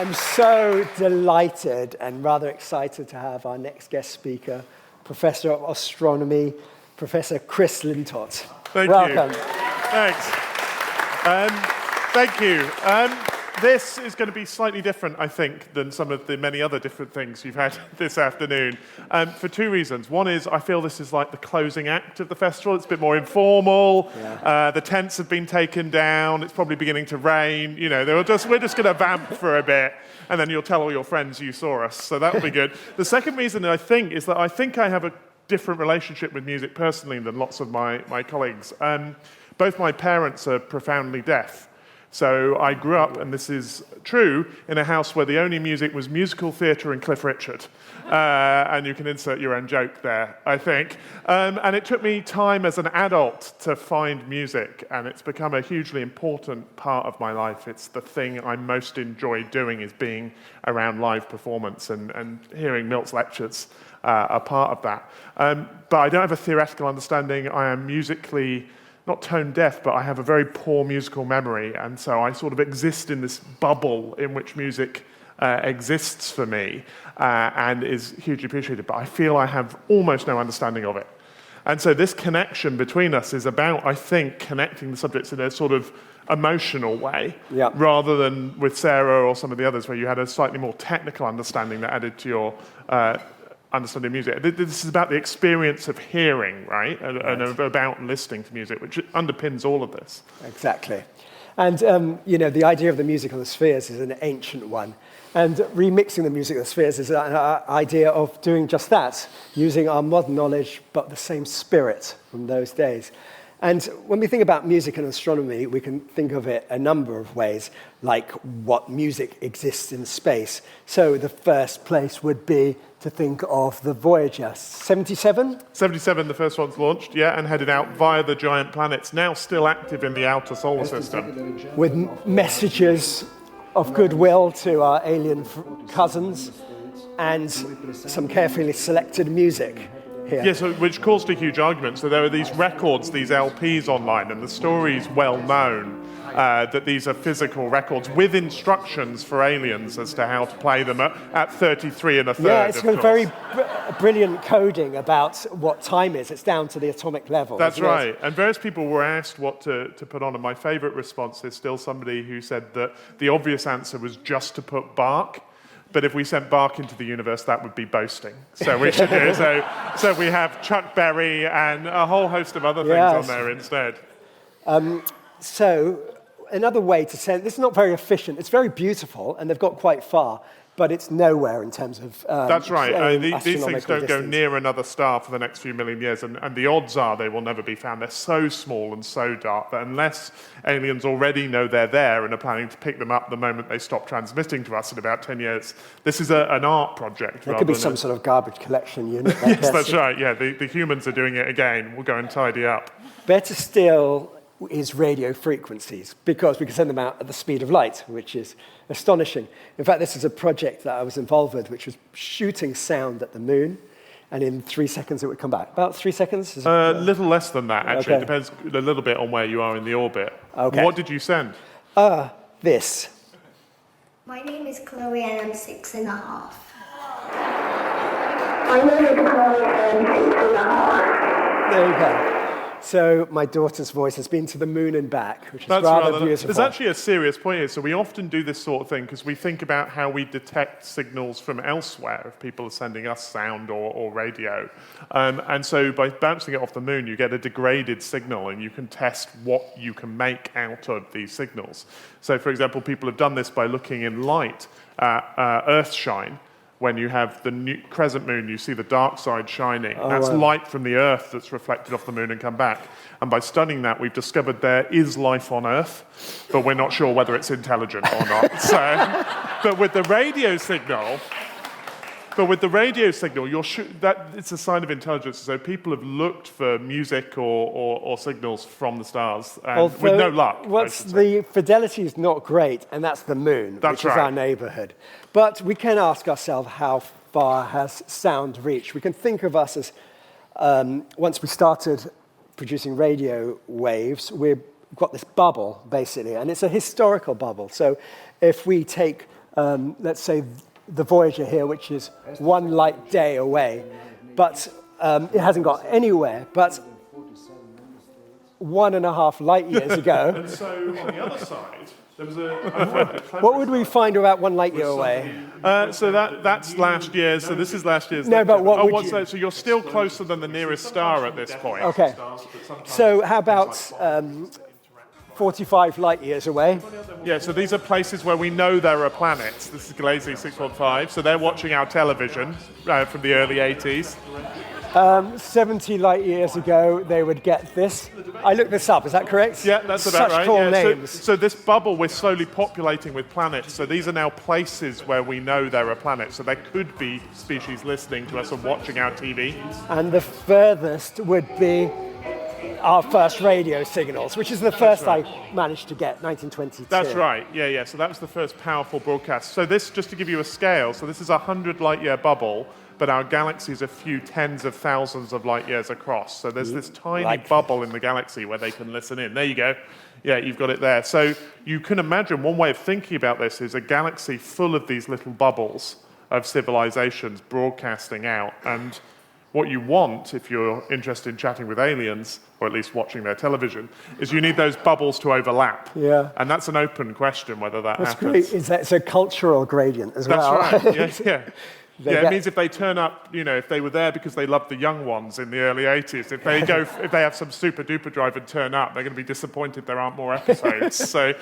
I'm so delighted and rather excited to have our next guest speaker, Professor of Astronomy, Professor Chris Lintott. Welcome. Thanks. Thank you. This is going to be slightly different, I think, than some of the many other different things you've had this afternoon, for two reasons. One is I feel this is like the closing act of the festival. It's a bit more informal. Yeah. The tents have been taken down. It's probably beginning to rain. You know, we're just going to vamp for a bit, and then you'll tell all your friends you saw us. So that'll be good. The second reason, I think, is that I think I have a different relationship with music personally than lots of my colleagues. Both my parents are profoundly deaf. So I grew up, and this is true, in a house where the only music was musical theatre and Cliff Richard. And you can insert your own joke there, I think. And it took me time as an adult to find music, and it's become a hugely important part of my life. It's the thing I most enjoy doing, is being around live performance, and hearing Milt's lectures are part of that. But I don't have a theoretical understanding. I am musically not tone deaf, but I have a very poor musical memory, and so I sort of exist in this bubble in which music exists for me and is hugely appreciated, but I feel I have almost no understanding of it. And so this connection between us is about, I think, connecting the subjects in a sort of emotional way, rather than with Sarah or some of the others where you had a slightly more technical understanding that added to your understanding music. This is about the experience of hearing, right? And about listening to music, which underpins all of this. Exactly. And, the idea of the music of the spheres is an ancient one. And remixing the music of the spheres is an idea of doing just that, using our modern knowledge, but the same spirit from those days. And when we think about music and astronomy, we can think of it a number of ways, like what music exists in space. So the first place would be to think of the Voyager. 77? 77, the first one's launched, and headed out via the giant planets, now still active in the outer solar system. With messages of goodwill to our alien cousins and some carefully selected music. Here. Yes, which caused a huge argument. So there are these records, these LPs online, and the story's well known that these are physical records with instructions for aliens as to how to play them at 33 and a third. Yeah, it's got very brilliant coding about what time is. It's down to the atomic level. That's right. And various people were asked what to put on, and my favourite response is still somebody who said that the obvious answer was just to put Bach. But if we sent Bach into the universe, that would be boasting. So we should do it. So we have Chuck Berry and a whole host of other things on there instead. So another way to send, this is not very efficient. It's very beautiful, and they've got quite far, but it's nowhere in terms of That's right. These things don't distance. go near another star for the next few million years, and the odds are they will never be found. They're so small and so dark that unless aliens already know they're there and are planning to pick them up the moment they stop transmitting to us in about 10 years, this is an art project. It could be some sort of garbage collection unit. Yes, that's right. Yeah, the humans are doing it again. We'll go and tidy up. Better still is radio frequencies, because we can send them out at the speed of light, which is astonishing. In fact, this is a project that I was involved with, which was shooting sound at the moon, and in 3 seconds it would come back. About 3 seconds? A little less than that, actually. Okay. It depends a little bit on where you are in the orbit. Okay. What did you send? This. My name is Chloe and I'm 6.5. My name is Chloe and I'm 6.5. There you go. So my daughter's voice has been to the moon and back, which is rather beautiful. There's actually a serious point here. So we often do this sort of thing because we think about how we detect signals from elsewhere if people are sending us sound or radio. And so by bouncing it off the moon, you get a degraded signal, and you can test what you can make out of these signals. So, for example, people have done this by looking in light at Earthshine. When you have the crescent moon, you see the dark side shining. That's light from the Earth that's reflected off the moon and come back. And by studying that, we've discovered there is life on Earth, but we're not sure whether it's intelligent or not. But with the radio signal, it's a sign of intelligence. So people have looked for music or signals from the stars, with no luck. The fidelity is not great, and that's the moon, which is our neighborhood. But we can ask ourselves, how far has sound reached? We can think of us as, once we started producing radio waves, we've got this bubble, basically, and it's a historical bubble. So if we take let's say, the Voyager here, which is 1 light day away, but it hasn't got anywhere. But 1.5 light years ago, And so on the other side, there was a what would we find about 1 light year away? so that's last year. So this is last year's. No, but what would what's you- that? So you're still closer than the nearest star at this point. Okay. So how about 45 light years away? Yeah. So these are places where we know there are planets. This is Galaxy 615. So they're watching our television from the early 80s. 70 light years ago, they would get this. I looked this up, is that correct? Yeah, that's about Such right. cool Yeah, names. so this bubble we're slowly populating with planets. So these are now places where we know there are planets. So there could be species listening to us and watching our TV. And the furthest would be our first radio signals, which is the first I managed to get, 1922. That's right. Yeah. So that was the first powerful broadcast. So this, just to give you a scale, so this is a 100 light year bubble, but our galaxy is a few tens of thousands of light years across. So there's this tiny bubble in the galaxy where they can listen in. There you go. Yeah, you've got it there. So you can imagine one way of thinking about this is a galaxy full of these little bubbles of civilizations broadcasting out. And what you want, if you're interested in chatting with aliens, or at least watching their television, is you need those bubbles to overlap. Yeah. And that's an open question whether that That's happens. great. It's a cultural gradient as That's well. right. Yeah. They Yeah, get- it means if they turn up, if they were there because they loved the young ones in the early 80s, if they have some super duper drive and turn up, they're going to be disappointed there aren't more episodes. So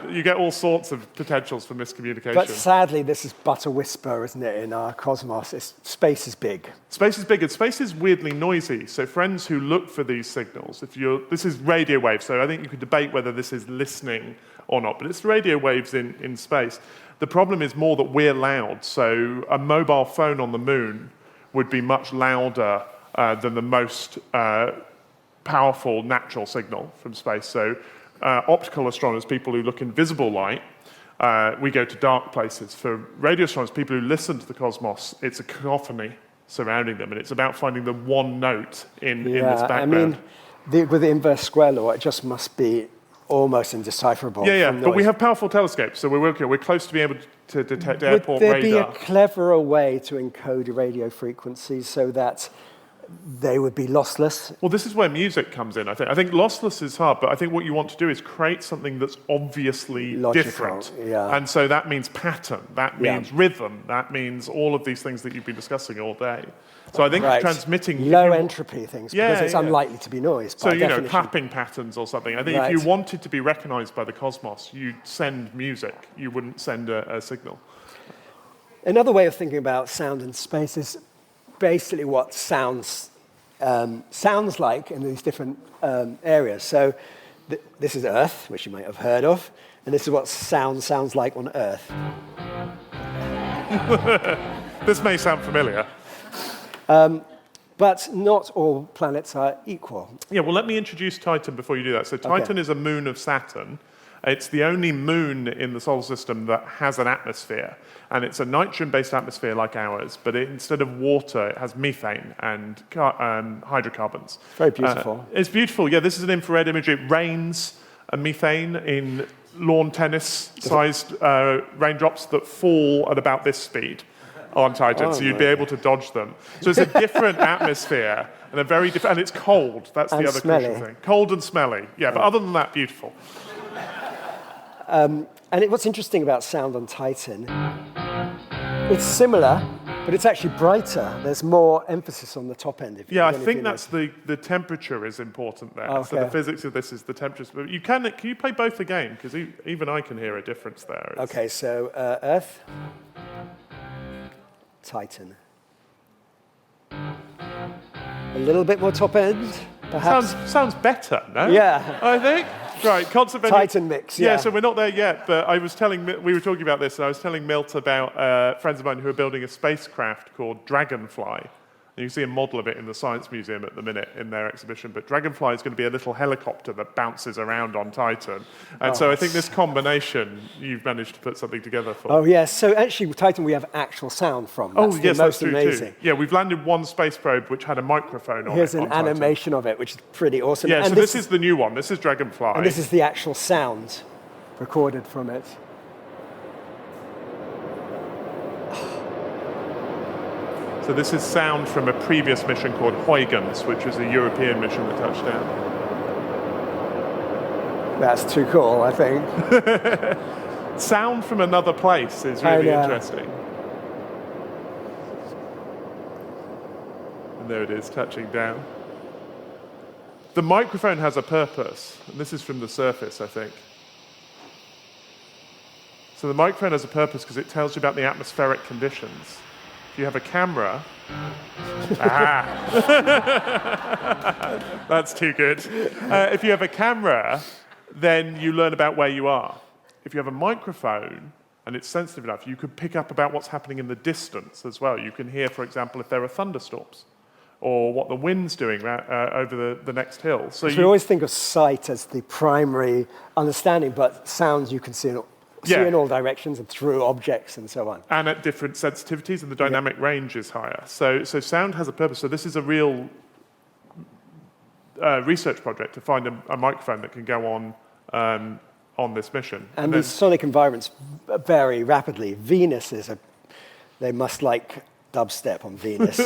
you get all sorts of potentials for miscommunication. But sadly, this is but a whisper, isn't it, in our cosmos? Space is big. Space is big, and space is weirdly noisy. So friends who look for these signals, this is radio waves, so I think you could debate whether this is listening or not, but it's radio waves in space. The problem is more that we're loud. So a mobile phone on the moon would be much louder than the most powerful natural signal from space. So optical astronomers, people who look in visible light, we go to dark places. For radio astronomers, people who listen to the cosmos, it's a cacophony surrounding them, and it's about finding the one note in this background. I mean, with the inverse square law, it just must be almost indecipherable. Yeah, from but we noise. have powerful telescopes, so we're close to being able to detect airport Would there be a radar. cleverer way to encode radio frequencies so that they would be lossless? Well, this is where music comes in, I think. I think lossless is hard, but I think what you want to do is create something that's obviously Logical, different. yeah. And so that means pattern, that means rhythm, that means all of these things that you've been discussing all day. So I think transmitting... low entropy things, because it's yeah. unlikely to be noise. So, by definition. clapping patterns or something. I think if you wanted to be recognized by the cosmos, you'd send music. You wouldn't send a signal. Another way of thinking about sound in space is basically what sounds like in these different areas. So this is Earth, which you might have heard of, and this is what sound sounds like on Earth. This may sound familiar. But not all planets are equal. Yeah, well, let me introduce Titan before you do that. So Titan is a moon of Saturn. It's the only moon in the solar system that has an atmosphere. And it's a nitrogen-based atmosphere like ours, but instead of water, it has methane and hydrocarbons. Very beautiful. It's beautiful. Yeah, this is an infrared image. It rains methane in lawn tennis-sized raindrops that fall at about this speed on Titan, so you'd be able to dodge them. So it's a different atmosphere and a very different, and it's cold. That's the other crucial thing. Cold and smelly. Yeah, but other than that, beautiful. And what's interesting about sound on Titan, it's similar, but it's actually brighter. There's more emphasis on the top end. Yeah, I think that's the temperature is important there. Okay. So the physics of this is the temperature. But can you play both again? Because even I can hear a difference there. Okay, so Earth, Titan. A little bit more top end, perhaps. Sounds better, no? Yeah. I think. Right, conservation. Titan mix, yeah. Yeah, so we're not there yet, but we were talking about this, and I was telling Milt about friends of mine who are building a spacecraft called Dragonfly. And you can see a model of it in the Science Museum at the minute in their exhibition, but Dragonfly is going to be a little helicopter that bounces around on Titan. And so I think this combination, you've managed to put something together for. Oh, yes. So actually, with Titan, we have actual sound from. That's yes, the most that's true amazing. too. Yeah, we've landed one space probe which had a microphone on Here's it. an on Titan. animation of it, which is pretty awesome. Yeah, and so this is the new one. This is Dragonfly. And this is the actual sound recorded from it. So this is sound from a previous mission called Huygens, which was a European mission that touched down. That's too cool, I think. Sound from another place is really interesting. And there it is, touching down. The microphone has a purpose, and this is from the surface, I think. So the microphone has a purpose because it tells you about the atmospheric conditions. If you have a camera... That's too good. If you have a camera, then you learn about where you are. If you have a microphone, and it's sensitive enough, you could pick up about what's happening in the distance as well. You can hear, for example, if there are thunderstorms, or what the wind's doing over the next hill. So we always think of sight as the primary understanding, but sounds you can see in all directions and through objects and so on. And at different sensitivities, and the dynamic range is higher. So sound has a purpose. So this is a real research project to find a microphone that can go on this mission. And these sonic environments vary rapidly. Venus they must like dubstep on Venus.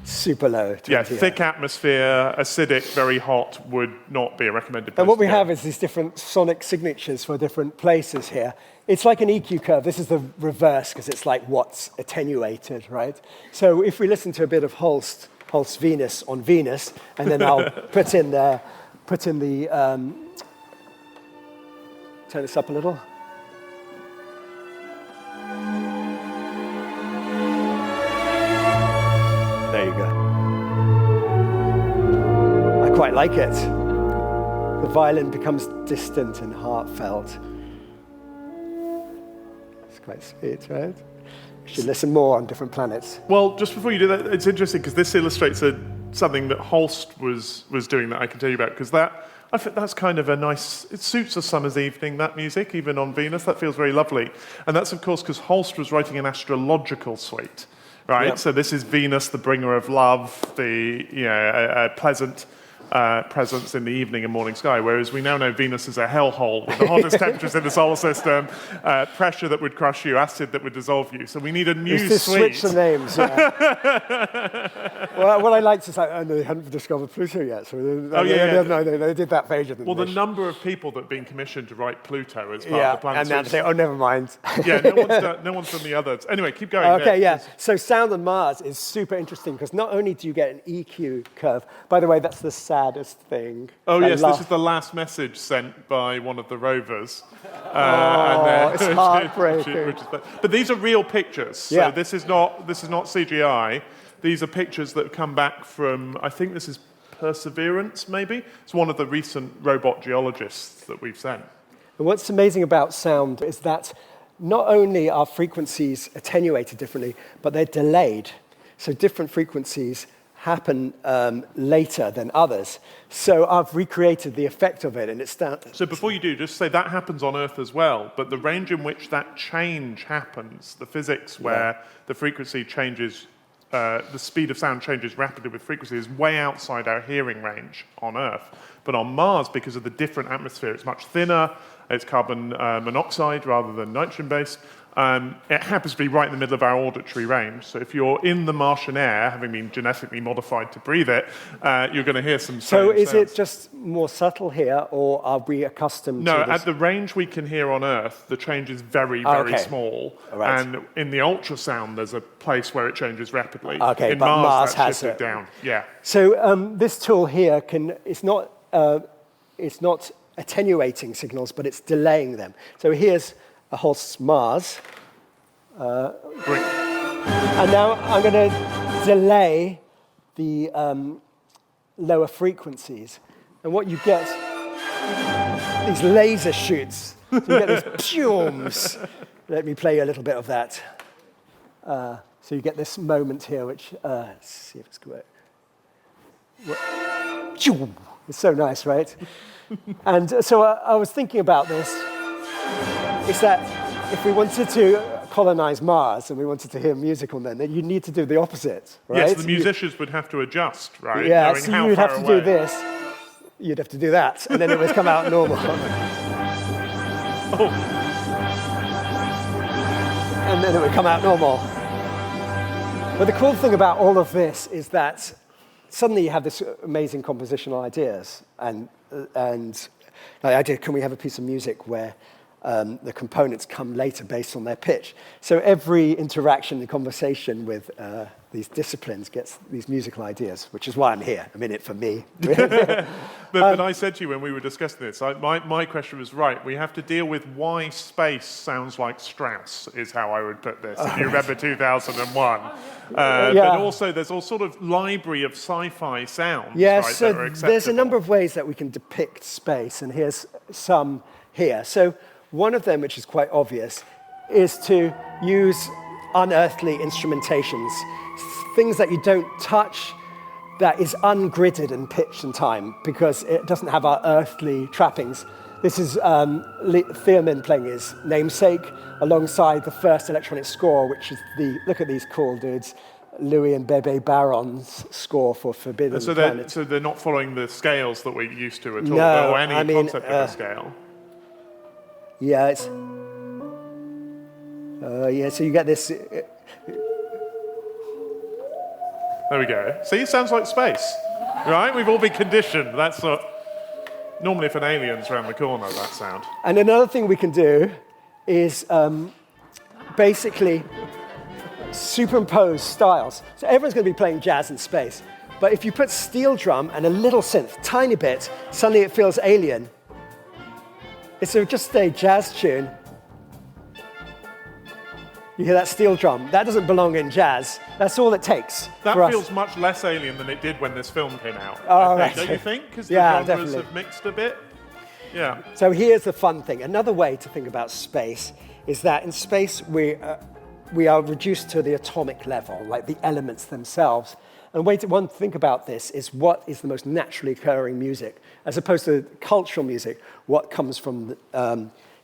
Super low. Thick atmosphere, acidic, very hot would not be a recommended place. And what we have is these different sonic signatures for different places here. It's like an EQ curve. This is the reverse because it's like what's attenuated, right? So if we listen to a bit of Holst Venus on Venus, and then I'll put in the, turn this up a little. There you go. I quite like it. The violin becomes distant and heartfelt. It's quite sweet, right? You should listen more on different planets. Well, just before you do that, it's interesting because this illustrates something that Holst was doing that I can tell you about, because I think that's kind of a nice, it suits a summer's evening, that music, even on Venus. That feels very lovely. And that's, of course, because Holst was writing an astrological suite. Right, yep. So this is Venus, the bringer of love, a pleasant presence in the evening and morning sky, whereas we now know Venus is a hellhole with the hottest temperatures in the solar system, pressure that would crush you, acid that would dissolve you. So we need a new suite. Switch the names. Yeah. Well, what I liked is they hadn't discovered Pluto yet. So they did that for ages. Well, the number of people that have been commissioned to write Pluto as part of the planet. And now they say, oh, never mind. No one's done the others. Anyway, keep going. Okay, So sound on Mars is super interesting because not only do you get an EQ curve, by the way, that's the saddest thing. Oh, yes, this is the last message sent by one of the rovers. It's heartbreaking. But these are real pictures. So this is not CGI. These are pictures that have come back from, I think this is Perseverance, maybe? It's one of the recent robot geologists that we've sent. And what's amazing about sound is that not only are frequencies attenuated differently, but they're delayed. So different frequencies happen later than others. So I've recreated the effect of it, and it's down. So before you do, just say that happens on Earth as well, but the range in which that change happens, the physics where the frequency changes, the speed of sound changes rapidly with frequency, is way outside our hearing range on Earth. But on Mars, because of the different atmosphere, it's much thinner, it's carbon monoxide rather than nitrogen-based. It happens to be right in the middle of our auditory range. So if you're in the Martian air, having been genetically modified to breathe it, you're going to hear some So is sounds. it just more subtle here, or are we accustomed to this? No, at the range we can hear on Earth, the change is very, very small. Right. And in the ultrasound, there's a place where it changes rapidly. Okay, in but Mars that's has it down. Yeah. So this tool here it's not attenuating signals, but it's delaying them. So here's a Holst's Mars. And now I'm going to delay the lower frequencies. And what you get, these laser shoots. So you get these pshooms. Let me play you a little bit of that. So you get this moment here, which, let's see if it's correct. It's so nice, right? And so I was thinking about this, is that if we wanted to colonize Mars and we wanted to hear music on then you need to do the opposite, right? Yes, the musicians would have to adjust, right? Yeah, knowing so how you'd far have to away. do this, you'd have to do that, and then it would come out normal. Oh. and then it would come out normal. But the cool thing about all of this is that suddenly you have this amazing compositional ideas, and the idea, can we have a piece of music where the components come later based on their pitch? So every interaction and conversation with these disciplines gets these musical ideas, which is why I'm here. I'm in it for me. But I said to you when we were discussing this, my question was, right, we have to deal with why space sounds like Strauss, is how I would put this, if you remember 2001. But also there's all sort of library of sci-fi sounds, yes, right, so that are acceptable. there's a number of ways that we can depict space, and here's some here. So one of them, which is quite obvious, is to use unearthly instrumentations, things that you don't touch, that is ungridded in pitch and time, because it doesn't have our earthly trappings. This is Theremin playing his namesake alongside the first electronic score, which is look at these cool dudes, Louis and Bebe Baron's score for Forbidden Planet. So they're not following the scales that we're used to at all, No, or any concept of a scale? Yeah, it's... so you get this... There we go. See, it sounds like space, right? We've all been conditioned. That's normally if an alien's around the corner, that sound. And another thing we can do is basically superimpose styles. So everyone's going to be playing jazz in space. But if you put steel drum and a little synth, tiny bit, suddenly it feels alien. It's just a jazz tune. You hear that steel drum? That doesn't belong in jazz. That's all it takes. That for feels us. much less alien than it did when this film came out. Oh, I think. Don't you think? Because the yeah, genres definitely. have mixed a bit. Yeah. So here's the fun thing. Another way to think about space is that in space we are reduced to the atomic level, like the elements themselves. And one to think about this is what is the most naturally occurring music, as opposed to cultural music, what comes from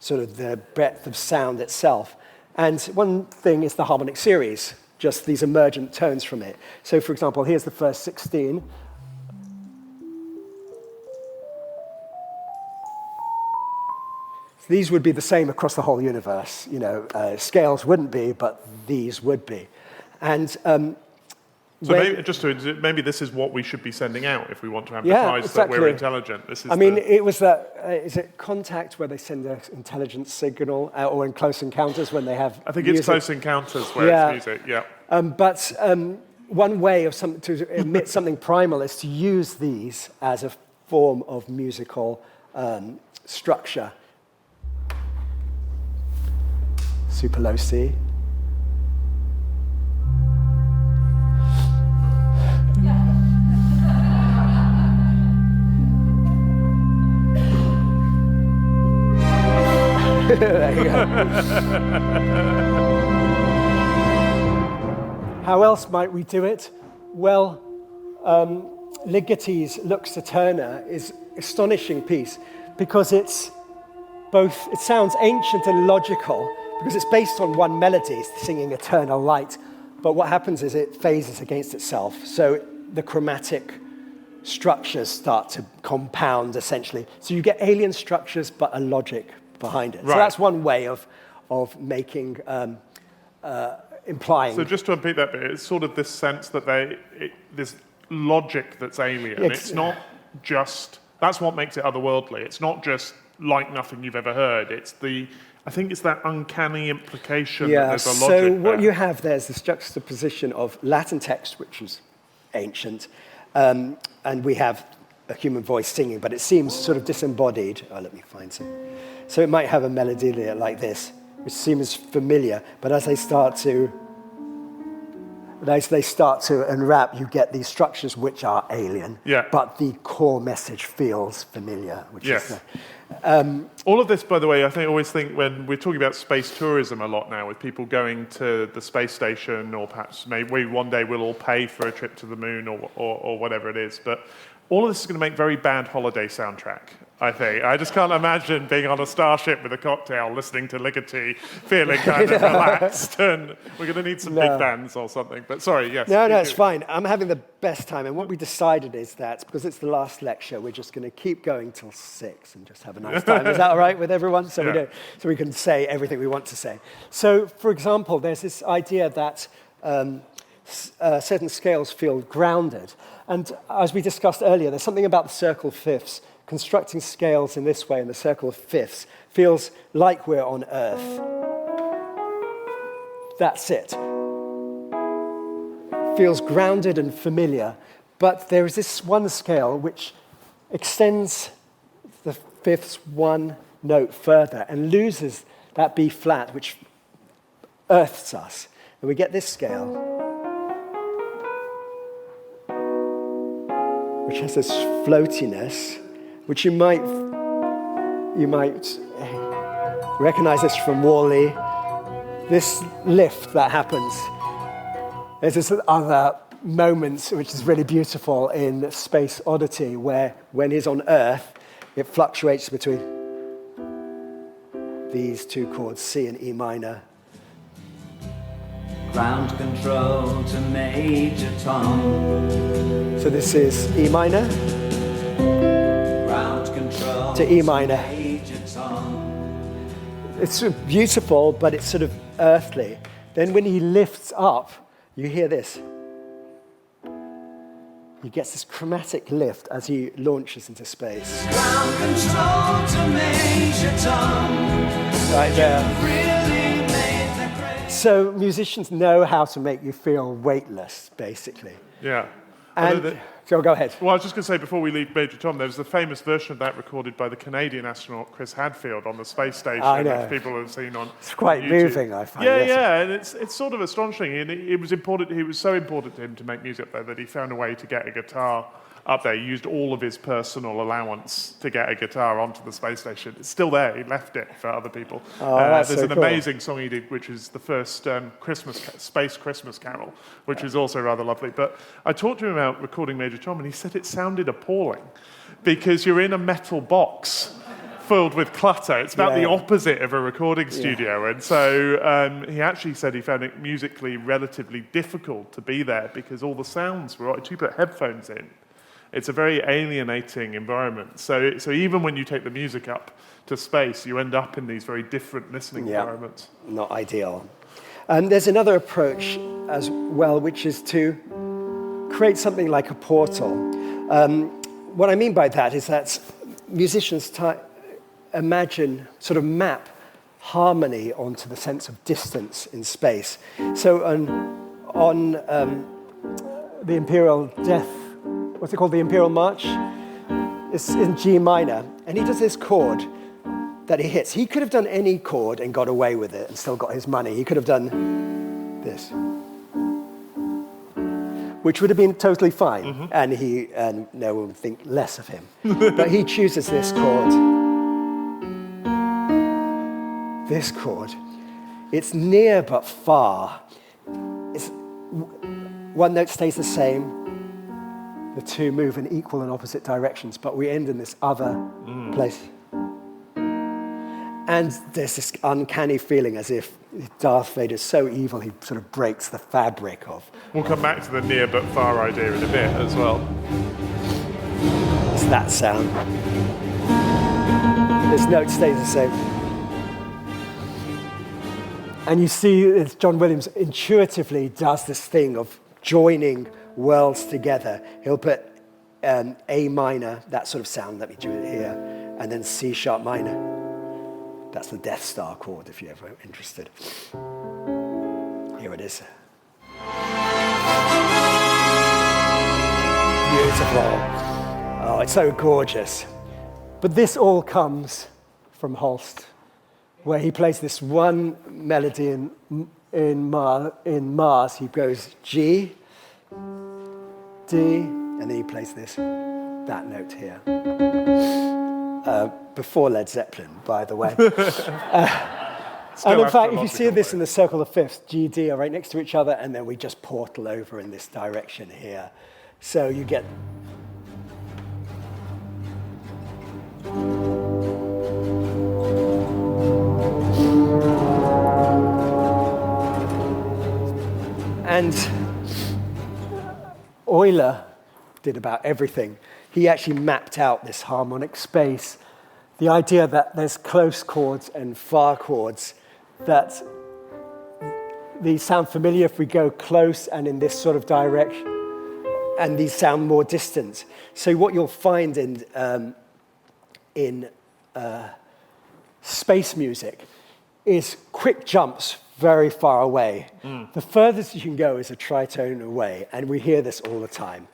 sort of the breadth of sound itself. And one thing is the harmonic series, just these emergent tones from it. So for example, here's the first 16. These would be the same across the whole universe. Scales wouldn't be, but these would be. And maybe this is what we should be sending out if we want to advertise that we're intelligent. This is it was that, is it Contact where they send an intelligence signal, or in Close Encounters when they have I think music? it's Close Encounters where it's music, yeah. But one way to emit something primal is to use these as a form of musical structure. Super low C. There you go. How else might we do it? Well, Ligeti's Lux Eterna is an astonishing piece because it sounds ancient and logical because it's based on one melody, singing eternal light. But what happens is it phases against itself. So the chromatic structures start to compound, essentially. So you get alien structures, but a logic behind it. Right. So that's one way of making, implying. So just to unpick that bit, it's sort of this sense that this logic that's alien. It's not just, that's what makes it otherworldly. It's not just like nothing you've ever heard. I think it's that uncanny implication that there's a logic so what there. you have there is this juxtaposition of Latin text, which is ancient, and we have a human voice singing, but it seems sort of disembodied. let me find some. So it might have a melody like this, which seems familiar, but as they start to unwrap, you get these structures which are alien, but the core message feels familiar. All of this, by the way, I always think when we're talking about space tourism a lot now, with people going to the space station, or perhaps maybe one day we'll all pay for a trip to the moon or whatever it is, but all of this is going to make very bad holiday soundtrack, I think. I just can't imagine being on a starship with a cocktail, listening to Ligeti, feeling kind of relaxed, and we're going to need some big bands or something. But sorry, yes. No, it's fine. I'm having the best time. And what we decided is that, because it's the last lecture, we're just going to keep going till 6 and just have a nice time. Is that all right with everyone? So, we can say everything we want to say. So, for example, there's this idea that certain scales feel grounded. And as we discussed earlier, there's something about the circle of fifths. Constructing scales in this way in the circle of fifths feels like we're on Earth. That's it. Feels grounded and familiar, but there is this one scale which extends the fifths one note further and loses that B flat, which earths us. And we get this scale, which has this floatiness, which you might recognize this from Wall-E. This lift that happens. There's this other moment which is really beautiful in Space Oddity, where when he's on Earth, it fluctuates between these two chords, C and E minor. Ground control to Major Tom. So this is E minor Ground control to E minor. Major Tom. It's sort of beautiful, but it's sort of earthly. Then when he lifts up, you hear this. He gets this chromatic lift as he launches into space. Ground control to Major Tom. Right there. Really made the grade. So musicians know how to make you feel weightless, basically. Yeah. And so go ahead. Well, I was just going to say, before we leave Major Tom, there was a famous version of that recorded by the Canadian astronaut Chris Hadfield on the space station, I know. which people have seen on It's quite YouTube. moving, I find. Yeah, and it's sort of astonishing. And it was important. It was so important to him to make music there that he found a way to get a guitar up there. He used all of his personal allowance to get a guitar onto the space station. It's still there. He left it for other people. Oh, that's there's so an cool. amazing song he did, which is the first Space Christmas Carol, which is also rather lovely. But I talked to him about recording Major Tom, and he said it sounded appalling because you're in a metal box filled with clutter. It's about the opposite of a recording studio. And so he actually said he found it musically relatively difficult to be there because all the sounds were, if you put headphones in, it's a very alienating environment. So even when you take the music up to space, you end up in these very different listening environments. Not ideal. There's another approach as well, which is to create something like a portal. What I mean by that is that musicians imagine, sort of map harmony onto the sense of distance in space. So on the Imperial Death, what's it called, the Imperial March? It's in G minor, and he does this chord that he hits. He could have done any chord and got away with it and still got his money. He could have done this, which would have been totally fine, and no one would think less of him. But he chooses this chord. This chord. It's near but far. One note stays the same. The two move in equal and opposite directions, but we end in this other place. And there's this uncanny feeling as if Darth Vader is so evil, he sort of breaks the fabric of. We'll come back to the near but far idea in a bit as well. It's that sound. This note stays the same. And you see John Williams intuitively does this thing of joining worlds together. He'll put A minor, that sort of sound, let me do it here, and then C sharp minor. That's the Death Star chord, if you're ever interested. Here it is. Beautiful. Oh, it's so gorgeous. But this all comes from Holst, where he plays this one melody in Mars. He goes G, D, and then he plays that note here. Before Led Zeppelin, by the way. And in fact, if you see this in the circle of fifths, G, D are right next to each other, and then we just portal over in this direction here. So you get And Euler did about everything. He actually mapped out this harmonic space, the idea that there's close chords and far chords, that these sound familiar if we go close and in this sort of direction, and these sound more distant. So what you'll find in space music is quick jumps very far away. The furthest you can go is a tritone away, and we hear this all the time.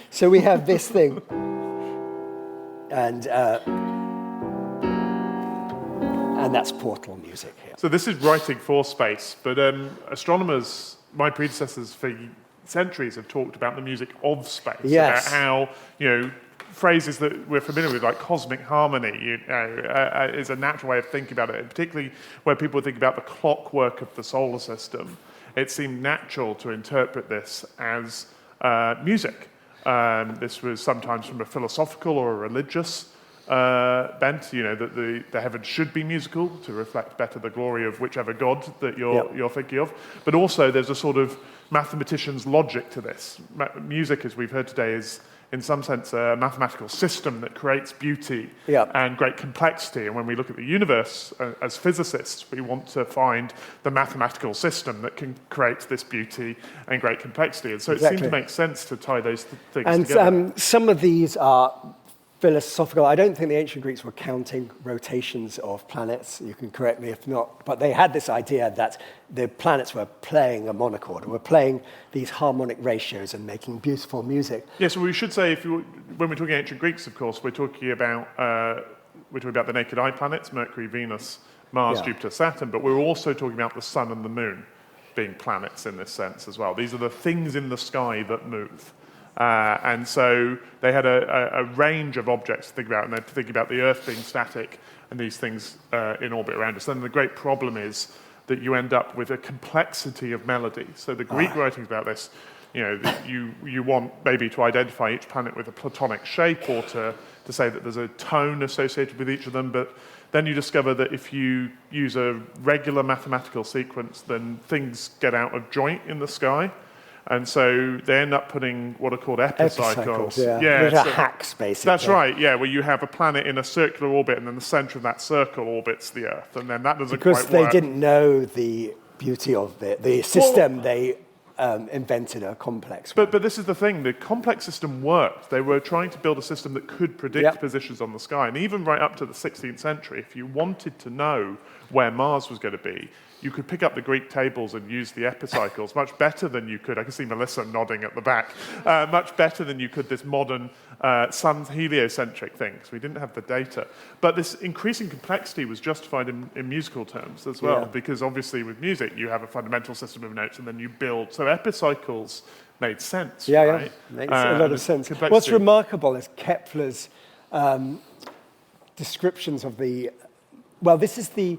So we have this thing, and that's portal music here. So this is writing for space, but astronomers, my predecessors for centuries, have talked about the music of space. Yes. About how, phrases that we're familiar with, like cosmic harmony, is a natural way of thinking about it, and particularly where people think about the clockwork of the solar system. It seemed natural to interpret this as music. This was sometimes from a philosophical or a religious bent, that the heavens should be musical to reflect better the glory of whichever god that you're thinking of. But also there's a sort of mathematician's logic to this. Music, as we've heard today, is in some sense a mathematical system that creates beauty and great complexity. And when we look at the universe as physicists, we want to find the mathematical system that can create this beauty and great complexity. And so it seemed to make sense to tie those things together. And some of these are philosophical. I don't think the ancient Greeks were counting rotations of planets. You can correct me if not. But they had this idea that the planets were playing a monochord, were playing these harmonic ratios and making beautiful music. Yes, well, we should say, when we're talking ancient Greeks, of course, we're talking about the naked eye planets, Mercury, Venus, Mars, Jupiter, Saturn, but we're also talking about the sun and the moon being planets in this sense as well. These are the things in the sky that move. And so they had a range of objects to think about, and they're thinking about the Earth being static and these things in orbit around us. Then the great problem is that you end up with a complexity of melody. So the Greek writings about this, you want maybe to identify each planet with a platonic shape, or to say that there's a tone associated with each of them, but then you discover that if you use a regular mathematical sequence, then things get out of joint in the sky. And so they end up putting what are called epicycles. Which are hacks, basically. That's right, where you have a planet in a circular orbit, and then the centre of that circle orbits the Earth, and then that doesn't quite work. Because they didn't know the beauty of the system, they invented a complex one. But this is the thing, the complex system worked. They were trying to build a system that could predict positions on the sky, and even right up to the 16th century, if you wanted to know where Mars was going to be, you could pick up the Greek tables and use the epicycles much better than you could. I can see Melissa nodding at the back. Much better than you could this modern sun heliocentric thing, because we didn't have the data. But this increasing complexity was justified in musical terms as well, because obviously with music you have a fundamental system of notes and then you build. So epicycles made sense, right? Makes a lot of sense. What's remarkable is Kepler's descriptions of the... Well, this is the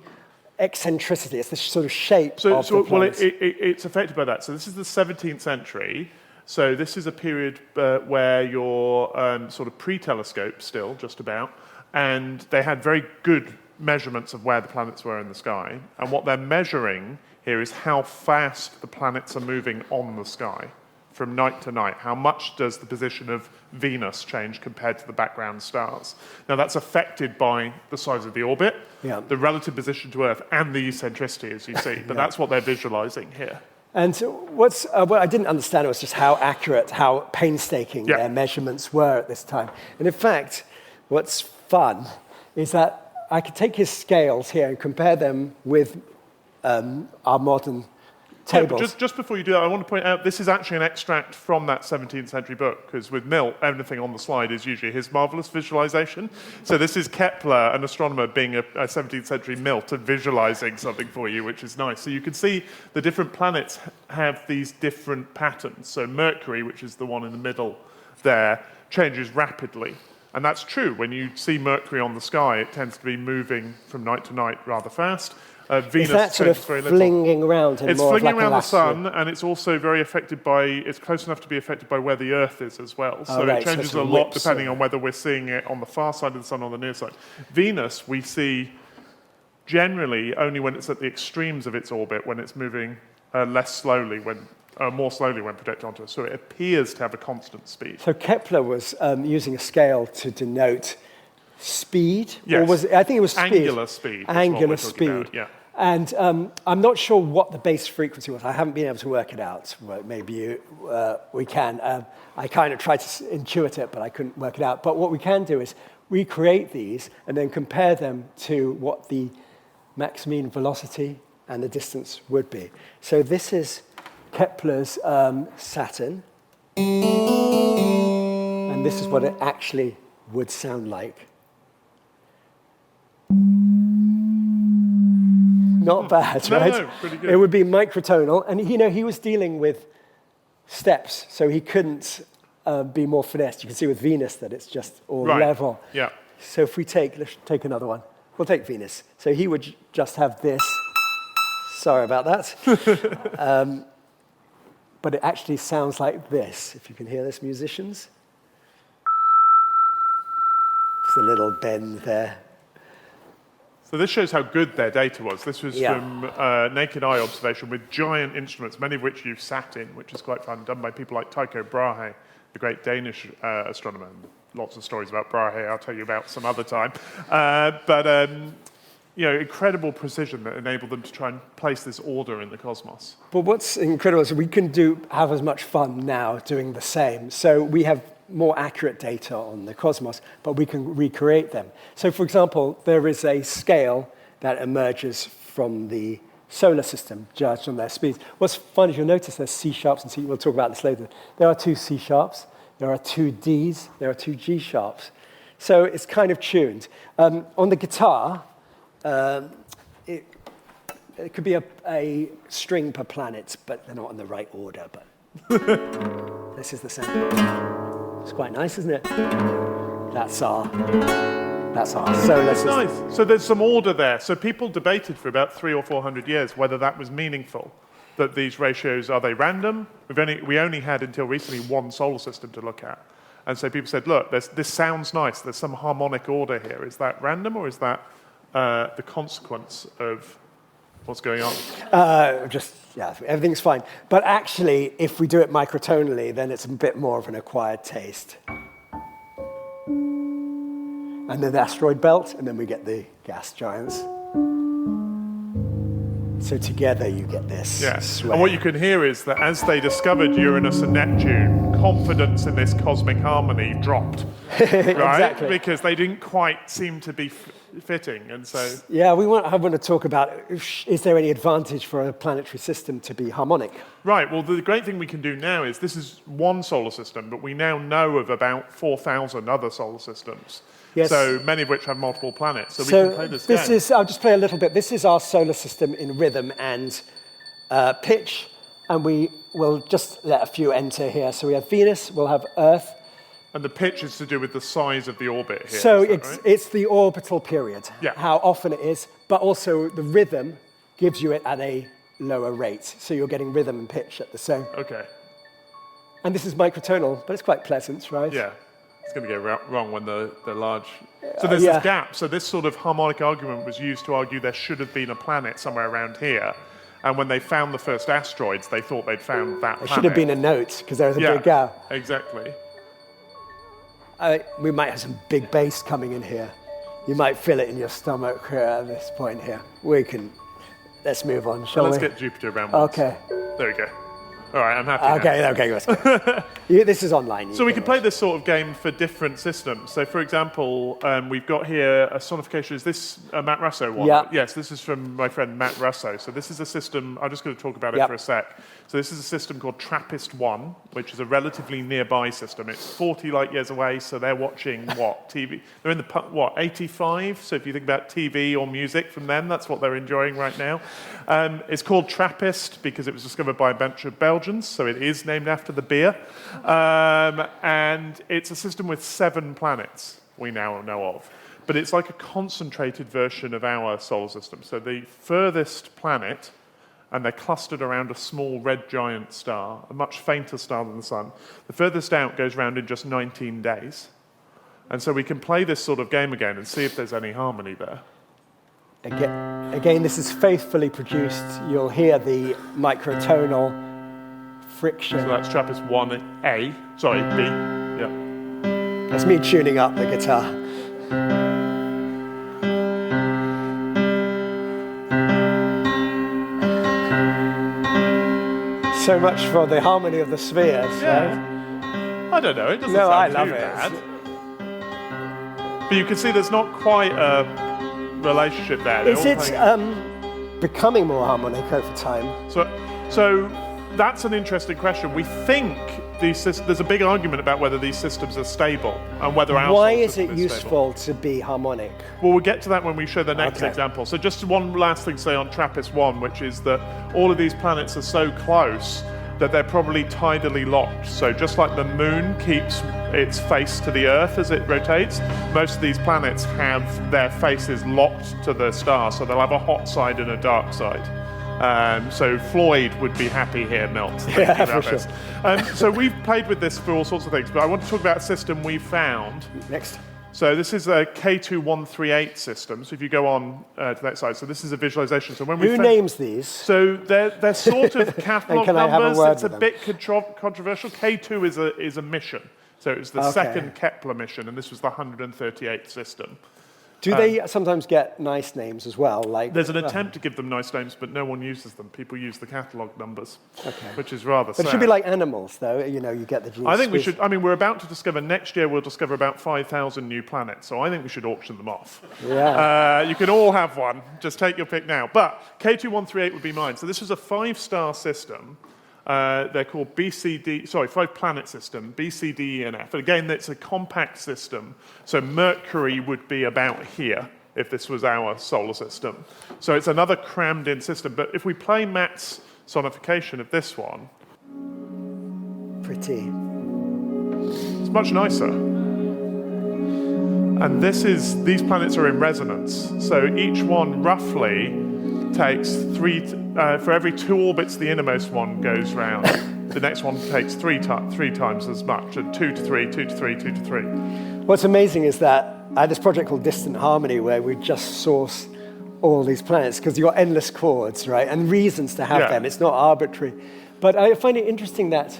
eccentricity. It's the sort of shape of the planets. Well, it's affected by that. So this is the 17th century. So this is a period where you're sort of pre-telescope still, just about, and they had very good measurements of where the planets were in the sky. And what they're measuring here is how fast the planets are moving on the sky from night to night. How much does the position of Venus change compared to the background stars? Now, that's affected by the size of the orbit, the relative position to Earth, and the eccentricity, as you see. But that's what they're visualizing here. And what I didn't understand was just how accurate, how painstaking their measurements were at this time. And in fact, what's fun is that I could take his scales here and compare them with our modern tables. Yeah, just before you do that, I want to point out this is actually an extract from that 17th century book, because with Milt, everything on the slide is usually his marvellous visualization. So this is Kepler, an astronomer, being a 17th century Milt and visualizing something for you, which is nice. So you can see the different planets have these different patterns. So Mercury, which is the one in the middle there, changes rapidly. And that's true. When you see Mercury on the sky, it tends to be moving from night to night rather fast. Venus Is that sort of changes very little. flinging around? It's more flinging like around the sun, and it's also very affected by, it's close enough to be affected by where the Earth is as well. So right, it changes so a it lot whips depending around. on whether we're seeing it on the far side of the sun or the near side. Venus, we see generally only when it's at the extremes of its orbit, when it's moving less slowly, more slowly when projected onto us. So it appears to have a constant speed. So Kepler was using a scale to denote speed, Yes. or was it, I think it was speed. Angular speed is what Angular we're talking speed. about, yeah. And I'm not sure what the base frequency was. I haven't been able to work it out. Well, maybe we can. I kind of tried to intuit it, but I couldn't work it out. But what we can do is recreate these and then compare them to what the max mean velocity and the distance would be. So this is Kepler's Saturn. And this is what it actually would sound like. Not bad, right? No, pretty good. It would be microtonal. And, he was dealing with steps, so he couldn't be more finessed. You can see with Venus that it's just all Right. level. Yeah. So if let's take another one. We'll take Venus. So he would just have this. Sorry about that. But it actually sounds like this, if you can hear this, musicians. Just a little bend there. So this shows how good their data was. This was Yeah. from naked eye observation with giant instruments, many of which you've sat in, which is quite fun, done by people like Tycho Brahe, the great Danish astronomer. Lots of stories about Brahe I'll tell you about some other time. Incredible precision that enabled them to try and place this order in the cosmos. But what's incredible is we can have as much fun now doing the same. So we have more accurate data on the cosmos, but we can recreate them. So for example, there is a scale that emerges from the solar system judged on their speeds. What's fun is you'll notice there's C sharps and C, we'll talk about this later. There are 2 C sharps, there are 2 Ds, there are 2 G sharps. So it's kind of tuned. On the guitar, it could be a string per planet, but they're not in the right order. But this is the sound. It's quite nice, isn't it? That's our solar system. Nice. So there's some order there. So people debated for about 300 or 400 years whether that was meaningful, that these ratios, are they random? We only had until recently one solar system to look at. And so people said, look, this sounds nice. There's some harmonic order here. Is that random or is that the consequence of what's going on? Everything's fine. But actually, if we do it microtonally, then it's a bit more of an acquired taste. And then the asteroid belt, and then we get the gas giants. So together you get this sway. And what you can hear is that as they discovered Uranus and Neptune, confidence in this cosmic harmony dropped. Right? Exactly. Because they didn't quite seem to be fitting. And so Yeah, I want to talk about, is there any advantage for a planetary system to be harmonic? Right, well, the great thing we can do now is this is one solar system, but we now know of about 4,000 other solar systems. Yes. So many of which have multiple planets. So we can play this game. I'll just play a little bit. This is our solar system in rhythm and pitch, and we will just let a few enter here. So we have Venus, we'll have Earth. And the pitch is to do with the size of the orbit here. So is that right? it's the orbital period, Yeah. how often it is, but also the rhythm gives you it at a lower rate. So you're getting rhythm and pitch at the same. Okay. And this is microtonal, but it's quite pleasant, right? Yeah. It's going to go wrong when the large... So there's this gap. So this sort of harmonic argument was used to argue there should have been a planet somewhere around here. And when they found the first asteroids, they thought they'd found that planet. There should have been a note, because there was a big gap. Exactly. We might have some big bass coming in here. You might feel it in your stomach at this point here. Let's move on, shall Let's we? get Jupiter around once. Okay. There we go. All right, I'm happy now. Okay, let's go. This is online. So we can play this sort of game for different systems. So, for example, we've got here a sonification. Is this a Matt Russo one? Yeah. Yes, this is from my friend Matt Russo. So this is a system, I'm just going to talk about it for a sec. So this is a system called TRAPPIST-1, which is a relatively nearby system. It's 40 light years away, so they're watching what? TV? They're in the, 85? So if you think about TV or music from them, that's what they're enjoying right now. It's called TRAPPIST because it was discovered by a bunch of Belgians, so it is named after the beer. And it's a system with 7 planets we now know of. but it's like a concentrated version of our solar system. So the furthest planet, and they're clustered around a small red giant star, a much fainter star than the sun. The furthest out goes round in just 19 days. And so we can play this sort of game again and see if there's any harmony there. Again, this is faithfully produced. You'll hear the microtonal friction. So that's TRAPPIST 1A, sorry, B, yeah. That's me tuning up the guitar. So much for the harmony of the spheres, Yeah. right? I don't know, it doesn't No, I sound love too it. bad. But you can see there's not quite a relationship there. They're Is all it playing- becoming more harmonic over time? So that's an interesting question. We think there's a big argument about whether these systems are stable and whether our Why solar is system it stable. useful to be harmonic? Well, we'll get to that when we show the next Okay. example. So just one last thing to say on TRAPPIST-1, which is that all of these planets are so close that they're probably tidally locked. So just like the moon keeps its face to the Earth as it rotates, most of these planets have their faces locked to the star, so they'll have a hot side and a dark side. So Floyd would be happy here, Milt, thinking Yeah, about for this. So we've played with this for all sorts of things, but I want to talk about a system we found. Next. So this is a K2138 system. So if you go on to that side, so this is a visualization. So when we Who found- names these? So they're sort of catalog can I have a numbers. word It's a with them? bit controversial. K2 is a mission. So it was the Okay. second Kepler mission, and this was the 138th system. Do they sometimes get nice names as well? Like There's an attempt to give them nice names, but no one uses them. People use the catalogue numbers, Okay. which is rather But sad. it should be like animals, though. You know, you get the genes. I think we should. I mean, we're about to discover next year. We'll discover about 5,000 new planets. So I think we should auction them off. Yeah. You can all have one. Just take your pick now. But K2138 would be mine. So this was a 5-star system. They're called five-planet system, B, C, D, E, and F. And again, it's a compact system. So Mercury would be about here if this was our solar system. So it's another crammed-in system. But if we play Matt's sonification of this one, Pretty. it's much nicer. And these planets are in resonance. So each one roughly takes for every 2 orbits the innermost one goes round, the next one takes three times as much, and 2 to 3, 2 to 3, 2 to 3. What's amazing is that I had this project called Distant Harmony where we just source all these planets because you've got endless chords, right? And reasons to have Yeah. them. It's not arbitrary. But I find it interesting that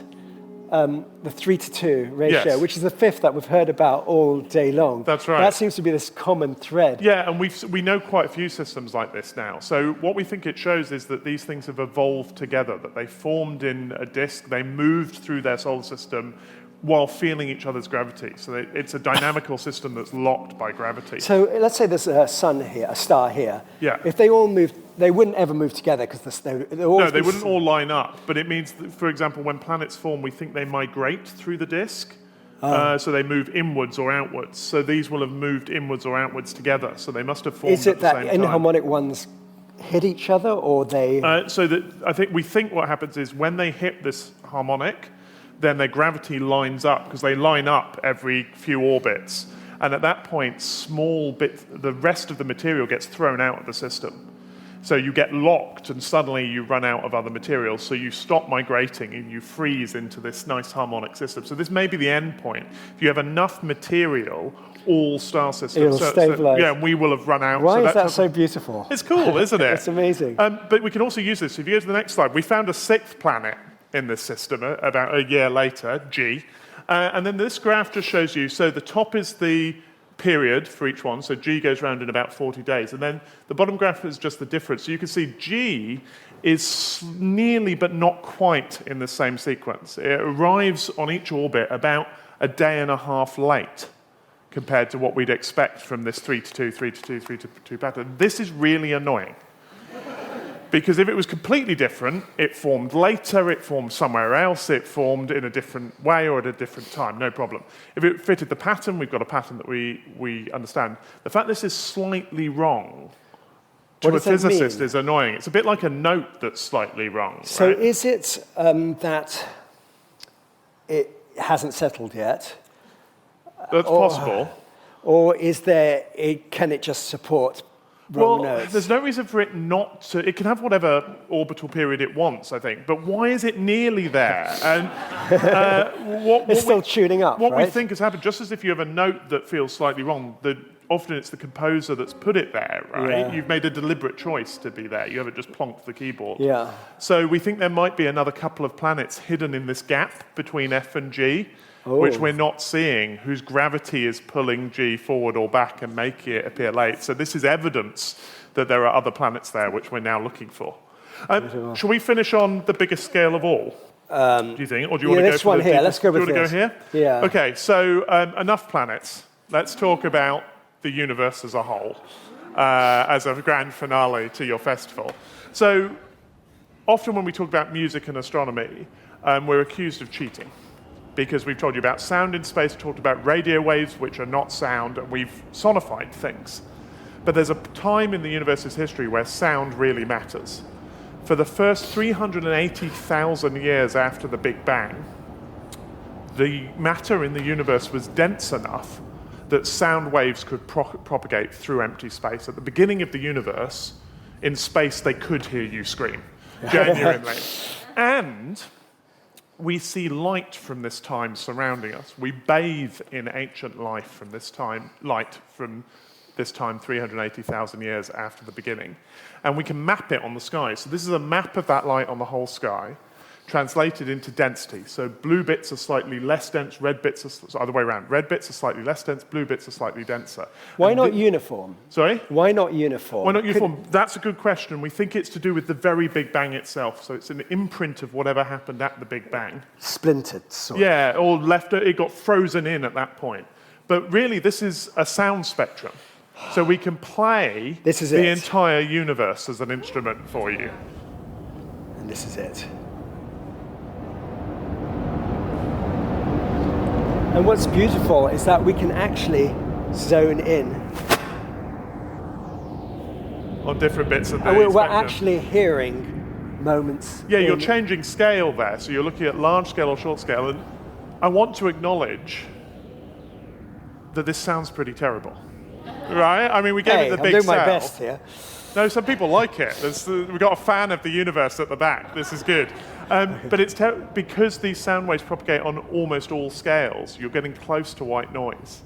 the 3-to-2 ratio, Yes. which is the fifth that we've heard about all day long. That's right. That seems to be this common thread. Yeah, and we know quite a few systems like this now. So what we think it shows is that these things have evolved together, that they formed in a disk, they moved through their solar system while feeling each other's gravity. So it's a dynamical system that's locked by gravity. So let's say there's a sun here, a star here. Yeah. If they all moved, they wouldn't ever move together because No, they wouldn't all line up, but it means that, for example, when planets form, we think they migrate through the disk. So they move inwards or outwards. So these will have moved inwards or outwards together. So they must have formed Is it at the that same time. inharmonic ones hit each other, or they? We think what happens is when they hit this harmonic, then their gravity lines up because they line up every few orbits. And at that point, the rest of the material gets thrown out of the system. So you get locked and suddenly you run out of other materials. So you stop migrating and you freeze into this nice harmonic system. So this may be the end point. If you have enough material, all star systems. It'll stabilize. Yeah, we will have run out. Why so is that so beautiful? It's cool, isn't it? It's amazing. But we can also use this. If you go to the next slide, we found a 6th planet in this system about a year later, G. And then this graph just shows you, so the top is the period for each one, so G goes round in about 40 days. And then the bottom graph is just the difference. So you can see G is nearly but not quite in the same sequence. It arrives on each orbit about a day and a half late compared to what we'd expect from this 3-to-2, 3-to-2, 3-to-2 pattern. This is really annoying. Because if it was completely different, it formed later, it formed somewhere else, it formed in a different way or at a different time, no problem. If it fitted the pattern, we've got a pattern that we understand. The fact this is slightly wrong to a physicist is annoying. It's a bit like a note that's slightly wrong. So right? is it that it hasn't settled yet? That's possible. Or can it just support wrong nodes? There's no reason for it not to. It can have whatever orbital period it wants, I think. But why is it nearly there? And It's still tuning up, What right? we think has happened, just as if you have a note that feels slightly wrong, often it's the composer that's put it there, right? Yeah. You've made a deliberate choice to be there. You haven't just plonked the keyboard. Yeah. So we think there might be another couple of planets hidden in this gap between F and G, Oh. which we're not seeing, whose gravity is pulling G forward or back and making it appear late. So this is evidence that there are other planets there, which we're now looking for. Shall we finish on the biggest scale of all? Do you think? Or do you want to go this for one the here. deepest? Let's go with Do you want this. to go here? Yeah. Okay, so enough planets. Let's talk about the universe as a whole as a grand finale to your festival. So often when we talk about music and astronomy, we're accused of cheating, because we've told you about sound in space, talked about radio waves, which are not sound, and we've sonified things. But there's a time in the universe's history where sound really matters. For the first 380,000 years after the Big Bang, the matter in the universe was dense enough that sound waves could propagate through empty space. At the beginning of the universe, in space, they could hear you scream, genuinely. And we see light from this time surrounding us. We bathe in ancient life from this time, light from this time 380,000 years after the beginning. And we can map it on the sky. So this is a map of that light on the whole sky, translated into density. So blue bits are slightly less dense, red bits are other way around. Red bits are slightly less dense, blue bits are slightly denser. Why not uniform? Sorry? Why not uniform? Why not uniform? That's a good question. We think it's to do with the very Big Bang itself. So it's an imprint of whatever happened at the Big Bang. Splintered, sort of. Yeah, or left, it got frozen in at that point. But really, this is a sound spectrum. So we can play the entire universe as an instrument for you. And this is it. And what's beautiful is that we can actually zone in. On different bits of the And we're spectrum. actually hearing moments. Yeah, you're changing scale there. So you're looking at large scale or short scale. And I want to acknowledge that this sounds pretty terrible. Right? I mean, we gave it the big I'm doing my sell. best here. No, some people like it. We've got a fan of the universe at the back. This is good. But it's because these sound waves propagate on almost all scales, you're getting close to white noise.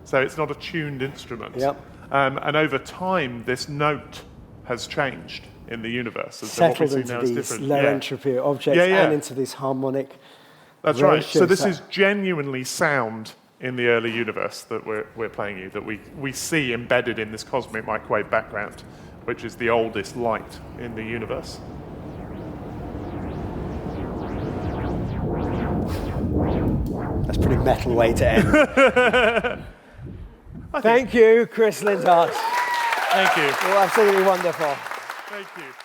So it's not a tuned instrument. Yep. And over time, this note has changed in the universe. Settled into these low entropy objects and into these harmonic. That's right. So this is genuinely sound in the early universe that we're playing you, that we see embedded in this cosmic microwave background, which is the oldest light in the universe. That's a pretty metal way to end. Thank you, Chris Lintott. Thank you. You're absolutely wonderful. Thank you.